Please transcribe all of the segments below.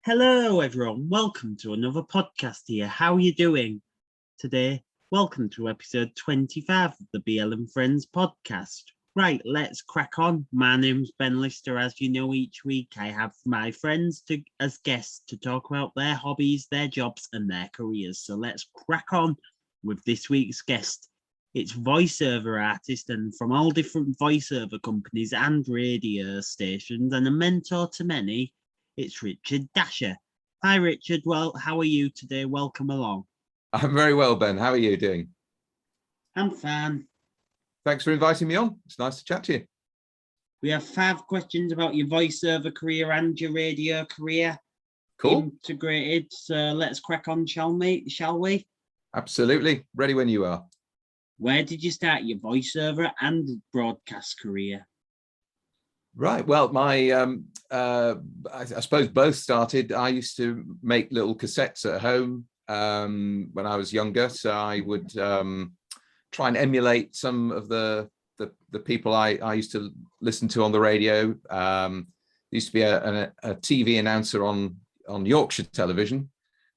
Hello everyone, welcome to another podcast here. How are you doing today? Welcome to episode 25 of the BL and Friends podcast. Right, let's crack on. My name's Ben Lister. As you know, each week I have my friends as guests to talk about their hobbies, their jobs and their careers. So let's crack on with this week's guest. It's voiceover artist and from all different voiceover companies and radio stations and a mentor to many. It's Richard Dasher. Hi, Richard. Well, how are you today? Welcome along. I'm very well, Ben. How are you doing? I'm fine. Thanks for inviting me on. It's nice to chat to you. We have 5 questions about your voiceover career and your radio career. Cool. Integrated. So let's crack on, shall we? Absolutely. Ready when you are. Where did you start your voiceover and broadcast career? Right. Well, I suppose both started. I used to make little cassettes at home when I was younger. So I would try and emulate some of the people I used to listen to on the radio. There used to be a TV announcer on Yorkshire television,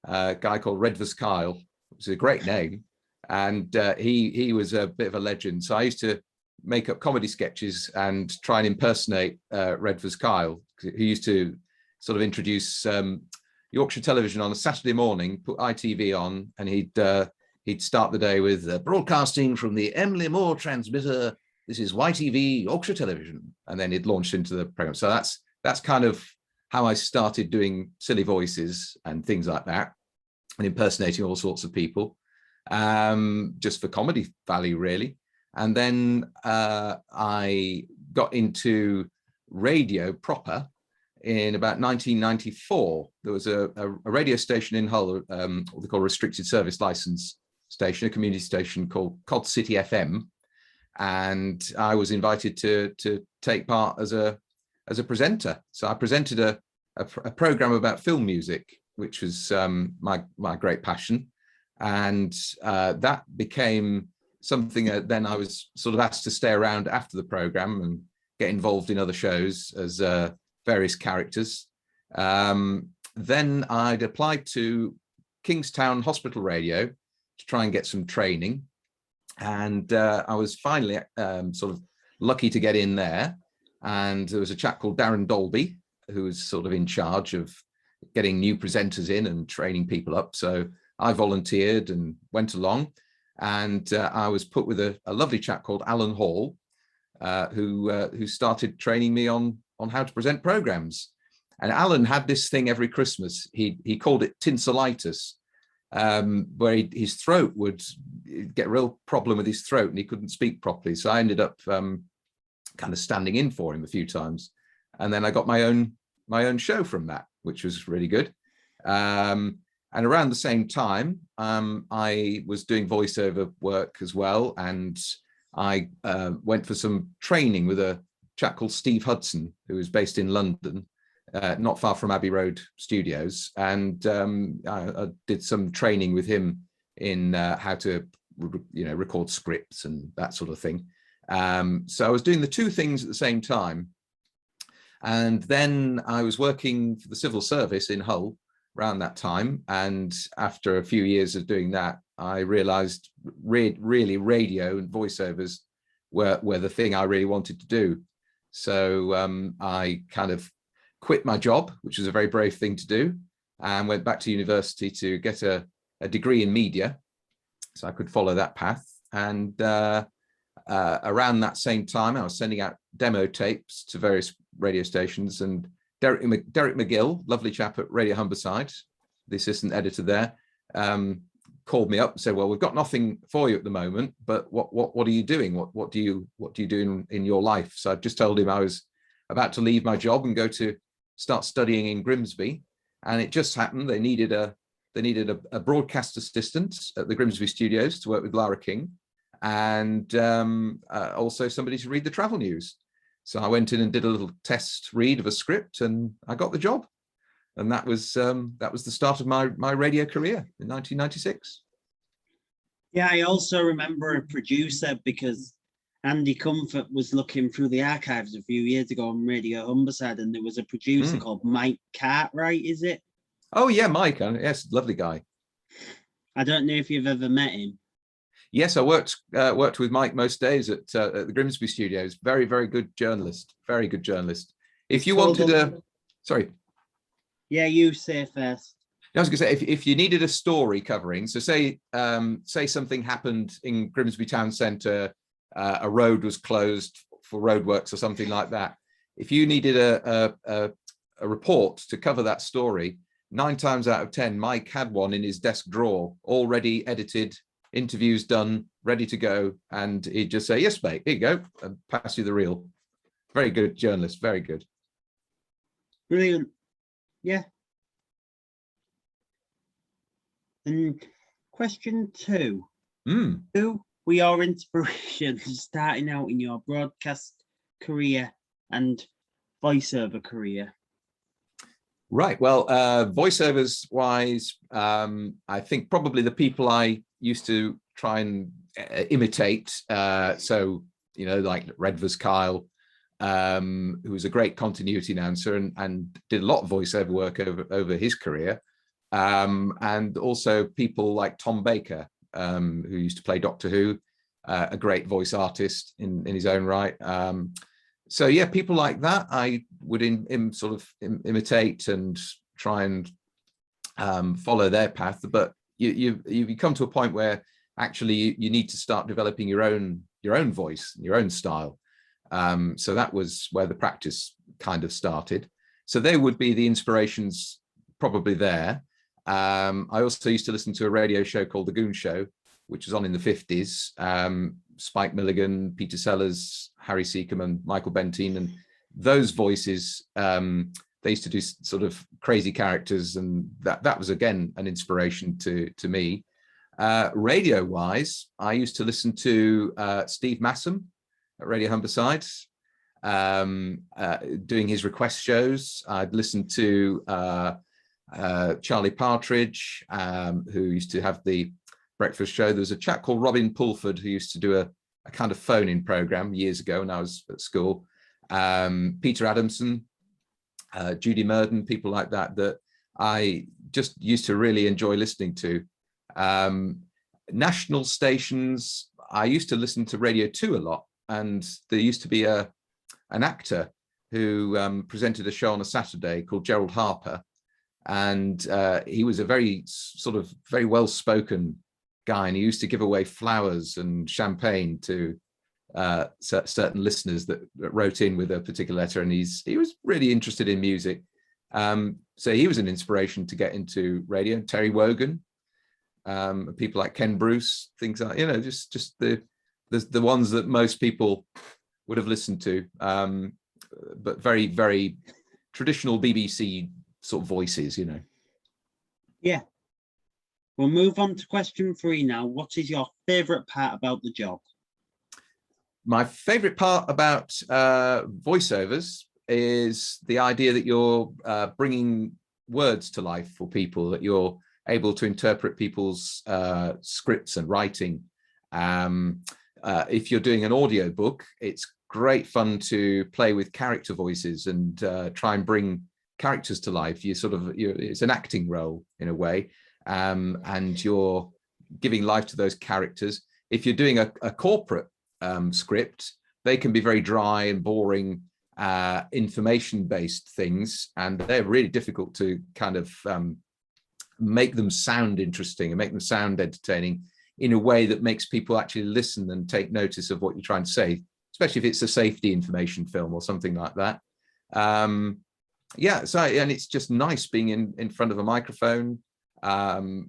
a guy called Redvers Kyle. It was a great name. And he was a bit of a legend. So I used to make up comedy sketches and try and impersonate Redvers Kyle, who used to sort of introduce Yorkshire television on a Saturday morning, put ITV on, and he'd start the day with broadcasting from the Emily Moore transmitter. This is YTV Yorkshire television, and then it launched into the program. So that's kind of how I started doing silly voices and things like that, and impersonating all sorts of people, just for comedy value, really. And then I got into radio proper in about 1994. There was a radio station in Hull, what they call a restricted service license station, a community station called Cod City FM. And I was invited to take part as a presenter. So I presented a program about film music, which was my great passion. And that became something that then I was sort of asked to stay around after the program and get involved in other shows as various characters. Then I'd applied to Kingstown Hospital Radio to try and get some training. And I was finally sort of lucky to get in there. And there was a chap called Darren Dolby, who was sort of in charge of getting new presenters in and training people up. So I volunteered and went along. And I was put with a lovely chap called Alan Hall, who started training me on how to present programs. And Alan had this thing every Christmas. He called it tinselitis, where his throat would get a real problem with his throat and he couldn't speak properly. So I ended up kind of standing in for him a few times. And then I got my own show from that, which was really good. And around the same time, I was doing voiceover work as well. And I went for some training with a chap called Steve Hudson, who was based in London, not far from Abbey Road Studios. And I did some training with him in how to, record scripts and that sort of thing. So I was doing the two things at the same time. And then I was working for the civil service in Hull around that time. And after a few years of doing that, I realized really radio and voiceovers were the thing I really wanted to do. So I kind of quit my job, which was a very brave thing to do, and went back to university to get a degree in media so I could follow that path. And around that same time, I was sending out demo tapes to various radio stations, and Derek McGill, lovely chap at Radio Humberside, the assistant editor there, called me up and said, "Well, we've got nothing for you at the moment, but what are you doing? What do you do in your life?" So I just told him I was about to leave my job and go to start studying in Grimsby, and it just happened they needed a broadcast assistant at the Grimsby studios to work with Lara King, and also somebody to read the travel news. So I went in and did a little test read of a script, and I got the job. And that was the start of my radio career in 1996. Yeah, I also remember a producer because Andy Comfort was looking through the archives a few years ago on Radio Humberside, and there was a producer called Mike Cartwright, is it? Oh yeah, Mike. Yes, lovely guy. I don't know if you've ever met him. Yes, I worked with Mike most days at the Grimsby Studios. Very, very good journalist. Very good journalist. If He's you told wanted us- a, sorry, Yeah, you say first. I was going to say if you needed a story covering, so say something happened in Grimsby Town Centre, a road was closed for roadworks or something like that. If you needed a report to cover that story, 9 times out of 10, Mike had one in his desk drawer, already edited, interviews done, ready to go, and he'd just say, "Yes, mate, here you go," and pass you the reel. Very good journalist, very good. Brilliant. Yeah. And question 2. Who were your inspirations starting out in your broadcast career and voiceover career? Right. Well, voiceovers wise, I think probably the people I used to try and imitate. So, like Redvers Kyle, who was a great continuity announcer and did a lot of voiceover work over his career. And also people like Tom Baker, who used to play Doctor Who, a great voice artist in his own right. So yeah, people like that I would imitate and try and follow their path. But you come to a point where actually you need to start developing your own voice, your own style. So that was where the practice kind of started. So they would be the inspirations probably there. I also used to listen to a radio show called The Goon Show, which was on in the 50s. Spike Milligan, Peter Sellers, Harry Seacombe, and Michael Bentine, and those voices, they used to do sort of crazy characters, and that was again an inspiration to me. Radio wise, I used to listen to Steve Massam at Radio Humberside, doing his request shows. I'd listen to Charlie Partridge, who used to have the breakfast show. There was a chap called Robin Pulford who used to do a kind of phone-in program years ago when I was at school. Peter Adamson, Judy Murden, people like that I just used to really enjoy listening to. National stations, I used to listen to Radio 2 a lot, and there used to be an actor who presented a show on a Saturday called Gerald Harper, and he was a very well-spoken guy, and he used to give away flowers and champagne to certain listeners that wrote in with a particular letter, and he was really interested in music. So he was an inspiration to get into radio. Terry Wogan, people like Ken Bruce, things like, just the ones that most people would have listened to, but very, very traditional BBC sort of voices, Yeah. We'll move on to question 3 now. What is your favourite part about the job? My favorite part about voiceovers is the idea that you're bringing words to life for people, that you're able to interpret people's scripts and writing. If you're doing an audio book, it's great fun to play with character voices and try and bring characters to life. It's an acting role in a way, and you're giving life to those characters. If you're doing a corporate script, they can be very dry and boring, information-based things, and they're really difficult to kind of make them sound interesting and make them sound entertaining in a way that makes people actually listen and take notice of what you're trying to say, especially if it's a safety information film or something like that. And it's just nice being in front of a microphone,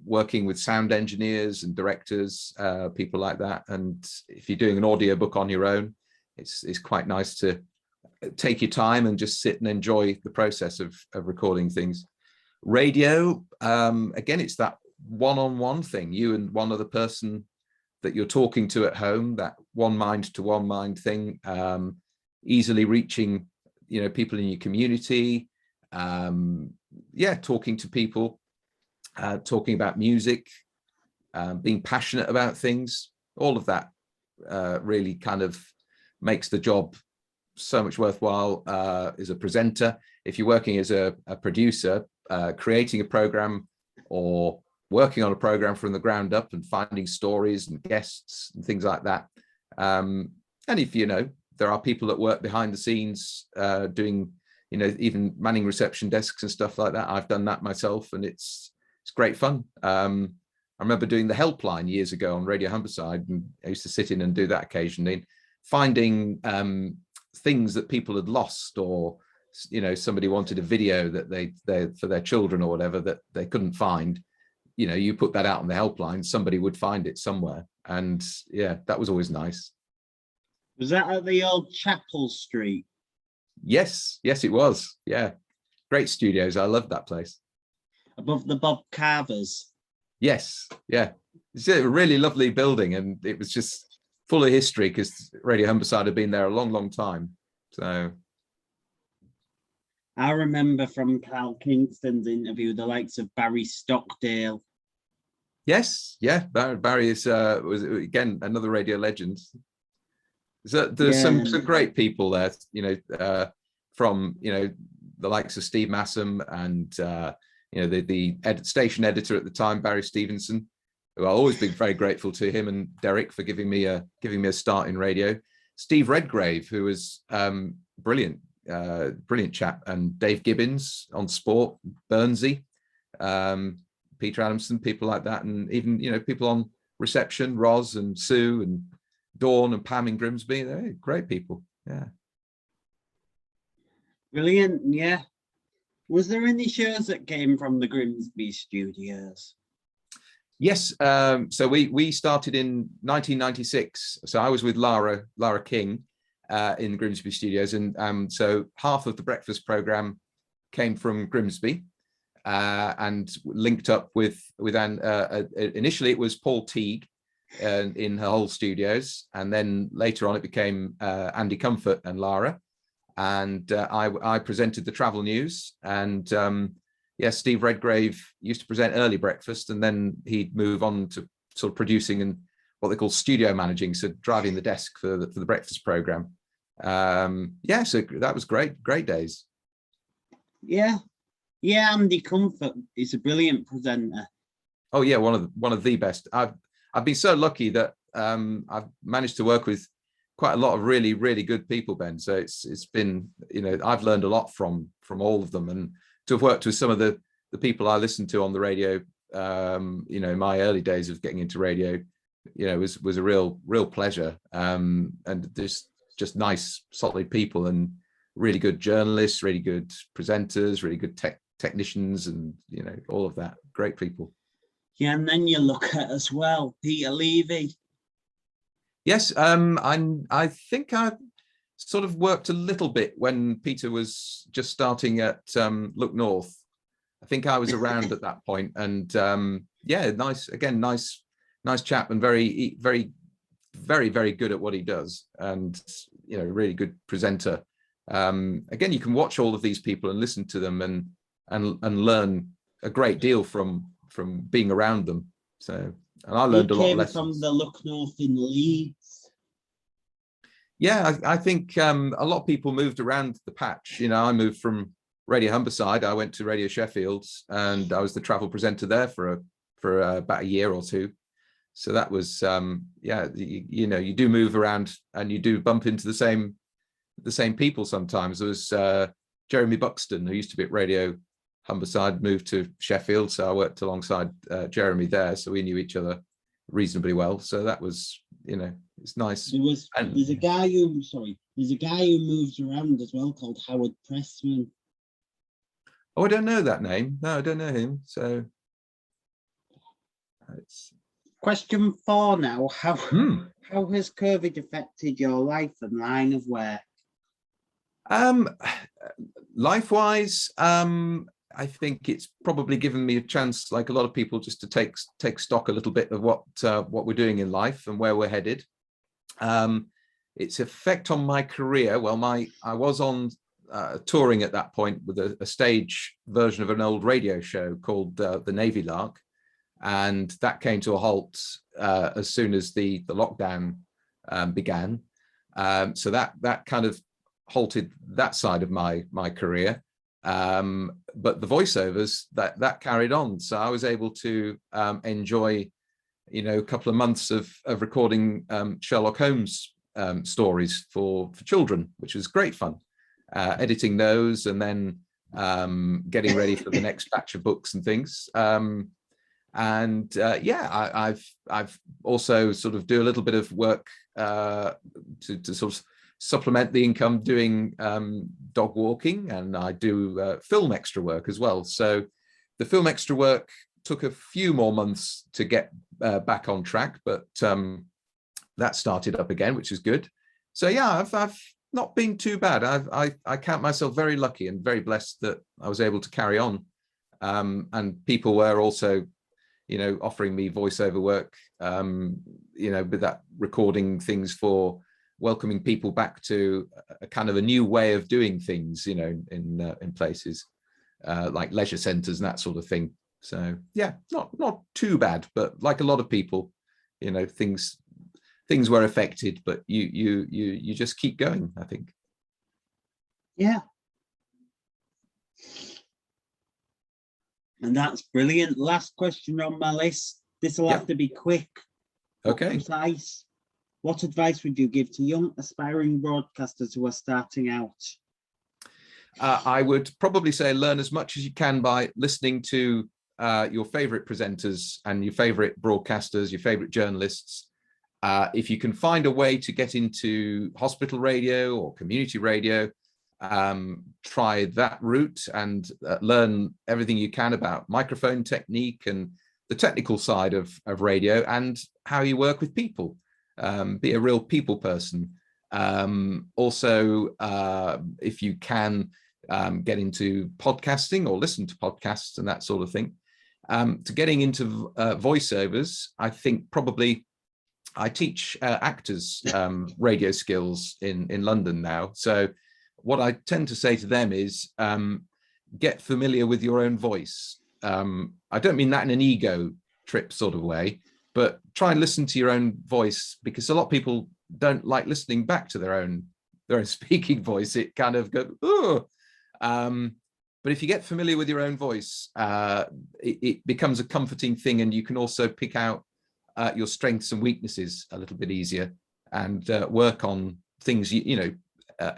working with sound engineers and directors, people like that. And if you're doing an audiobook on your own, it's quite nice to take your time and just sit and enjoy the process of recording things. Radio, again, it's that one-on-one thing, you and one other person that you're talking to at home, that one mind to one mind thing, easily reaching, people in your community, talking to people, talking about music, being passionate about things. All of that really kind of makes the job so much worthwhile as a presenter. If you're working as a producer, creating a program or working on a program from the ground up and finding stories and guests and things like that. And if, there are people that work behind the scenes doing, even manning reception desks and stuff like that. I've done that myself, and it's great fun. I remember doing the helpline years ago on Radio Humberside, and I used to sit in and do that occasionally, finding things that people had lost, or somebody wanted a video that they for their children or whatever that they couldn't find. You put that out on the helpline, somebody would find it somewhere, and yeah, that was always nice. Was that at the old Chapel Street? Yes, it was. Yeah, great studios. I loved that place. Above the Bob Carvers. Yes, yeah, it's a really lovely building, and it was just full of history because Radio Humberside had been there a long time. So I remember from Carl Kingston's interview the likes of Barry Stockdale. Yes, yeah, Barry is was again another radio legend. There's some great people there, from the likes of Steve Massam and the station editor at the time, Barry Stevenson, who I've always been very grateful to him, and Derek for giving me a start in radio. Steve Redgrave, who was brilliant chap, and Dave Gibbons on sport, Burnsy, Peter Adamson, people like that, and even people on reception, Roz and Sue and Dawn and Pam in Grimsby. They're great people. Yeah, brilliant. Yeah. Was there any shows that came from the Grimsby studios? Yes. So we started in 1996. So I was with Lara King in the Grimsby studios, and so half of the breakfast program came from Grimsby, and linked up with initially it was Paul Teague in her whole studios, and then later on it became Andy Comfort and Lara, and I presented the travel news, and Steve Redgrave used to present early breakfast, and then he'd move on to sort of producing and what they call studio managing, so driving the desk for the breakfast program. So that was great days. Yeah, Andy Comfort is a brilliant presenter. Oh yeah, one of the best. I've been so lucky that I've managed to work with quite a lot of really good people, Ben. So it's been, I've learned a lot from all of them, and to have worked with some of the people I listened to on the radio, in my early days of getting into radio, was a real pleasure. And there's just nice, solid people, and really good journalists, really good presenters, really good technicians, and all of that. Great people. Yeah, and then you look at as well Peter Levy. Yes, I think I sort of worked a little bit when Peter was just starting at Look North. I think I was around at that point, and nice chap, and very good at what he does, and really good presenter. Again, you can watch all of these people and listen to them and learn a great deal from being around them. So, and I learned a lot of lessons. From the Look North in Leeds. Yeah, I think a lot of people moved around the patch. I moved from Radio Humberside. I went to Radio Sheffield, and I was the travel presenter there for about a year or two. So that was you do move around, and you do bump into the same people sometimes. There was Jeremy Buxton, who used to be at Radio Humberside, moved to Sheffield, so I worked alongside Jeremy there, so we knew each other reasonably well. So that was, it's nice. There's a guy who moves around as well called Howard Pressman. Oh, I don't know that name. No, I don't know him. So Question 4 now. How has COVID affected your life and line of work? Life-wise, I think it's probably given me a chance, like a lot of people, just to take stock a little bit of what we're doing in life and where we're headed. Its effect on my career. Well, I was on touring at that point with a stage version of an old radio show called The Navy Lark, and that came to a halt as soon as the lockdown began. So that kind of halted that side of my career. But the voiceovers that carried on, so I was able to enjoy, a couple of months of recording Sherlock Holmes stories for children, which was great fun. Editing those and then getting ready for the next batch of books and things. I've also sort of do a little bit of work to sort of supplement the income doing dog walking, and I do film extra work as well. So the film extra work took a few more months to get back on track, but that started up again, which is good. So yeah, I've not been too bad. I count myself very lucky and very blessed that I was able to carry on. And people were also, offering me voiceover work, with that recording things for welcoming people back to a kind of a new way of doing things, in places like leisure centres and that sort of thing. So yeah, not too bad, but like a lot of people, things were affected, but you just keep going, I think. Yeah. And that's brilliant. Last question on my list. This will have to be quick. Okay. Precise. What advice would you give to young aspiring broadcasters who are starting out? I would probably say learn as much as you can by listening to your favorite presenters and your favorite broadcasters, your favorite journalists. If you can find a way to get into hospital radio or community radio, try that route and learn everything you can about microphone technique and the technical side of radio and how you work with people. Be a real people person. Also, if you can get into podcasting or listen to podcasts and that sort of thing. To getting into voiceovers, I think probably I teach actors radio skills in London now. So what I tend to say to them is get familiar with your own voice. I don't mean that in an ego trip sort of way, but try and listen to your own voice, because a lot of people don't like listening back to their own speaking voice. It kind of goes, oh. But if you get familiar with your own voice, it becomes a comforting thing, and you can also pick out your strengths and weaknesses a little bit easier, and work on things,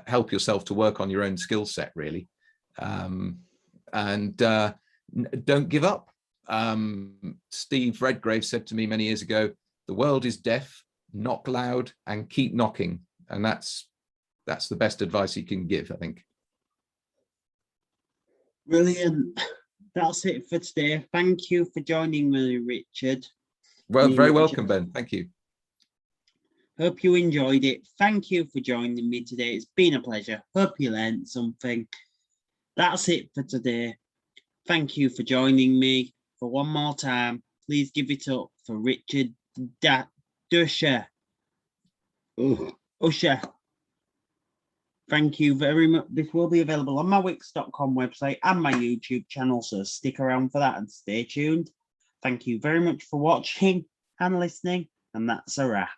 help yourself to work on your own skill set, really. And don't give up. Steve Redgrave said to me many years ago, the world is deaf, knock loud and keep knocking. And that's the best advice you can give, I think. Brilliant. That's it for today. Thank you for joining me, Richard. Well, very welcome, Ben. Thank you. Hope you enjoyed it. Thank you for joining me today. It's been a pleasure. Hope you learned something. That's it for today. Thank you for joining me. For one more time, please give it up for Richard Usher. Usher. Thank you very much. This will be available on my Wix.com website and my YouTube channel, so stick around for that and stay tuned. Thank you very much for watching and listening, and that's a wrap.